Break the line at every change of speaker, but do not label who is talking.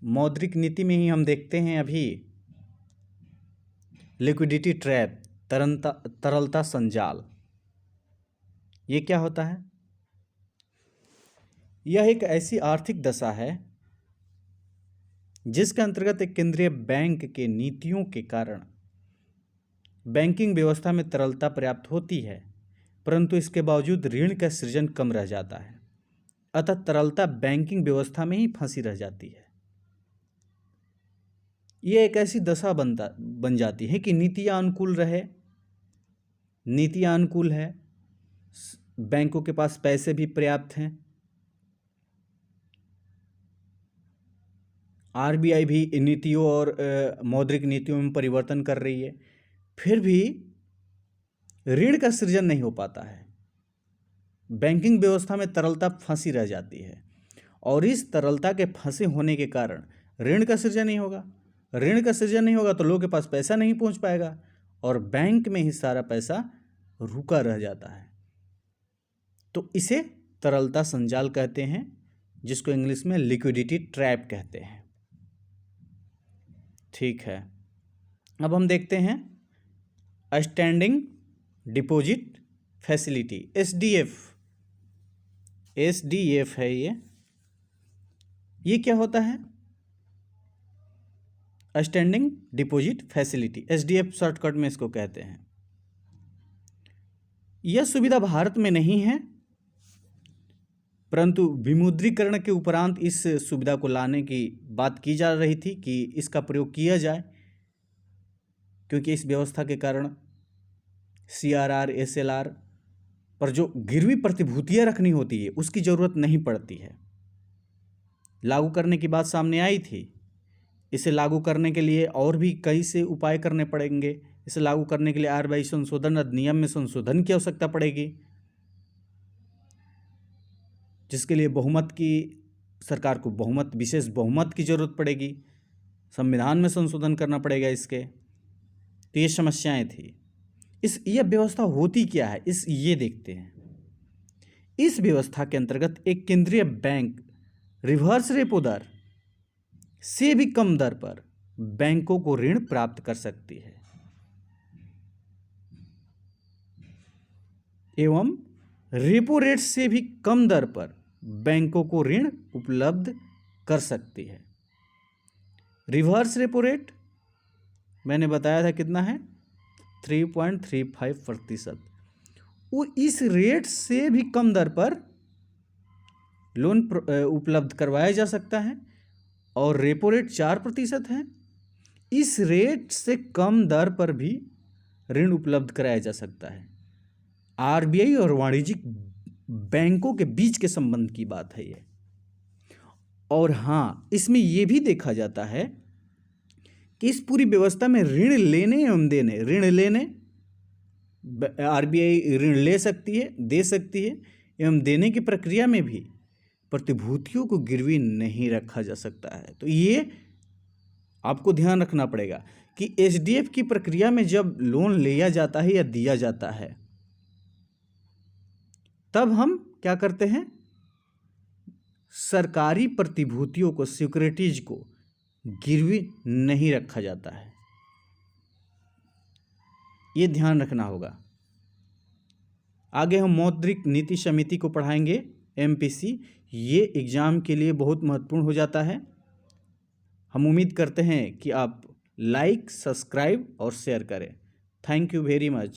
मौद्रिक नीति में ही हम देखते हैं अभी लिक्विडिटी ट्रैप, तरलता संजाल। ये क्या होता है? यह एक ऐसी आर्थिक दशा है जिसके अंतर्गत एक केंद्रीय बैंक के नीतियों के कारण बैंकिंग व्यवस्था में तरलता पर्याप्त होती है, परंतु इसके बावजूद ऋण का सृजन कम रह जाता है। अतः तरलता बैंकिंग व्यवस्था में ही फंसी रह जाती है। यह एक ऐसी दशा बन जाती है कि नीतियां अनुकूल रहे, नीतियां अनुकूल है, बैंकों के पास पैसे भी पर्याप्त हैं, आरबीआई भी नीतियों और मौद्रिक नीतियों में परिवर्तन कर रही है, फिर भी ऋण का सृजन नहीं हो पाता है। बैंकिंग व्यवस्था में तरलता फंसी रह जाती है और इस तरलता के फंसे होने के कारण ऋण का सृजन नहीं होगा। ऋण का सृजन नहीं होगा तो लोगों के पास पैसा नहीं पहुंच पाएगा और बैंक में ही सारा पैसा रुका रह जाता है। तो इसे तरलता संजाल कहते हैं, जिसको इंग्लिश में लिक्विडिटी ट्रैप कहते हैं। ठीक है, अब हम देखते हैं स्टैंडिंग डिपॉजिट फैसिलिटी, एसडीएफ है ये क्या होता है? Standing deposit facility, SDF shortcut में इसको कहते हैं। यह सुविधा भारत में नहीं है, परंतु विमुद्रीकरण के उपरांत इस सुविधा को लाने की बात की जा रही थी कि इसका प्रयोग किया जाए, क्योंकि इस व्यवस्था के कारण सीआरआर, एसएलआर पर जो गिरवी प्रतिभूतियां रखनी होती है उसकी ज़रूरत नहीं पड़ती है। लागू करने की बात सामने आई थी। इसे लागू करने के लिए और भी कई से उपाय करने पड़ेंगे। इसे लागू करने के लिए आरबीआई संशोधन अधिनियम में संशोधन की आवश्यकता पड़ेगी, जिसके लिए सरकार को विशेष बहुमत की जरूरत पड़ेगी। संविधान में संशोधन करना पड़ेगा इसके। तो ये समस्याएं थी। यह व्यवस्था होती क्या है ये देखते हैं। इस व्यवस्था के अंतर्गत एक केंद्रीय बैंक रिवर्स रेपो दर से भी कम दर पर बैंकों को ऋण प्राप्त कर सकती है एवं रेपो रेट से भी कम दर पर बैंकों को ऋण उपलब्ध कर सकती है। रिवर्स रेपो रेट मैंने बताया था कितना है, 3.35%। वो इस रेट से भी कम दर पर लोन उपलब्ध करवाया जा सकता है और रेपो रेट 4% है। इस रेट से कम दर पर भी ऋण उपलब्ध कराया जा सकता है। आरबीआई और वाणिज्यिक बैंकों के बीच के संबंध की बात है ये। और हाँ, इसमें यह भी देखा जाता है कि इस पूरी व्यवस्था में ऋण लेने आरबीआई ऋण ले सकती है, दे सकती है एवं देने की प्रक्रिया में भी प्रतिभूतियों को गिरवी नहीं रखा जा सकता है। तो ये आपको ध्यान रखना पड़ेगा कि एसडीएफ की प्रक्रिया में जब लोन लिया जाता है या दिया जाता है, तब हम क्या करते हैं, सरकारी प्रतिभूतियों को, सिक्योरिटीज को गिरवी नहीं रखा जाता है। ये ध्यान रखना होगा। आगे हम मौद्रिक नीति समिति को पढ़ाएंगे, एमपीसी। ये एग्जाम के लिए बहुत महत्वपूर्ण हो जाता है। हम उम्मीद करते हैं कि आप लाइक, सब्सक्राइब और शेयर करें। Thank you very much.